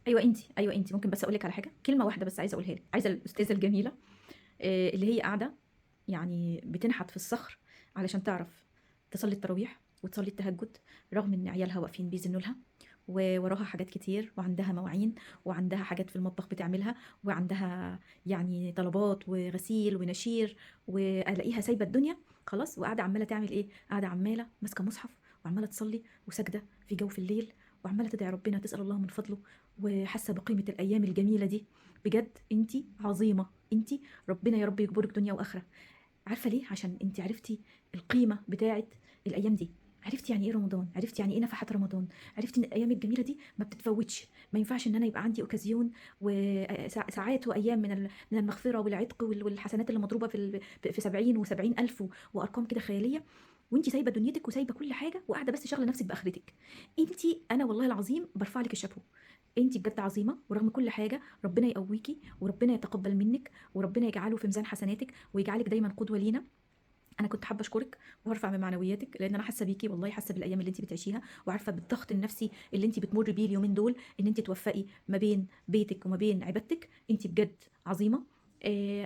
ايوه انت ممكن بس اقول لك على حاجه، كلمه واحده بس عايزه اقولها لك، عايزه الاستاذه الجميله اللي هي قاعده يعني بتنحت في الصخر علشان تعرف تصلي التراويح وتصلي التهجد، رغم ان عيالها واقفين بيزنوا لها ووراها حاجات كتير وعندها مواعين وعندها حاجات في المطبخ بتعملها وعندها يعني طلبات وغسيل ونشير، والاقيها سايبه الدنيا خلاص وقاعده عماله تعمل ايه، قاعده عماله ماسكه مصحف وعماله تصلي وساجده في جو في الليل وعماله تدعي ربنا تسال الله من فضله وحاسه بقيمه الايام الجميله دي. بجد انتي عظيمه انتي، ربنا يا رب يجبرك دنيا واخره. عارفه ليه؟ عشان انت عرفتي القيمه بتاعه الايام دي، عرفتي يعني ايه رمضان، عرفتي يعني ايه نفحات رمضان، عرفتي ان الايام الجميله دي ما بتتفوتش. ما ينفعش ان انا يبقى عندي اوكازيون وساعات وايام من المغفره والعتق والحسنات اللي مضروبه في 70 و70 الف وارقام كده خياليه، وانت سايبه دنيتك وسايبه كل حاجه وقاعده بس شاغله نفسك باخرتك. انت، انا والله العظيم برفع لك الشابو، انت بجد عظيمه، ورغم كل حاجه ربنا يقويكي وربنا يتقبل منك وربنا يجعله في ميزان حسناتك ويجعلك دايما قدوه لينا. انا كنت حابه اشكرك وارفع من معنوياتك لان انا حاسه بيكي والله، حاسه بالايام اللي انت بتعيشيها وعارفه بالضغط النفسي اللي انت بتمر بيه اليومين دول، ان انت توفقي ما بين بيتك وما بين عبادتك. انت بجد عظيمه.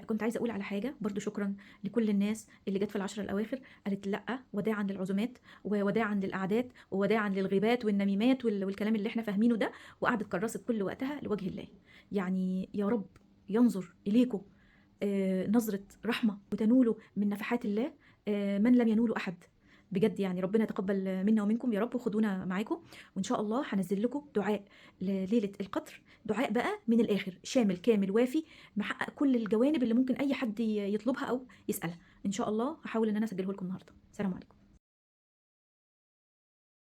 كنت عايزه اقول على حاجه برضو، شكرا لكل الناس اللي جت في العشر الاواخر قالت لا وداعا للعزومات ووداعا للقعدات ووداعا للغيبات والنميمات والكلام اللي احنا فاهمينه ده، وقعدت كرست كل وقتها لوجه الله. يعني يا رب ينظر اليكم نظره رحمه وتنولوا من نفحات الله من لم ينوله احد. بجد يعني ربنا يتقبل منا ومنكم يا رب، وخدونا معاكم وان شاء الله هنزل لكم دعاء لليله القدر، دعاء بقى من الاخر شامل كامل وافي محقق كل الجوانب اللي ممكن اي حد يطلبها او يسالها. ان شاء الله هحاول ان انا اسجله لكم النهارده. سلام عليكم.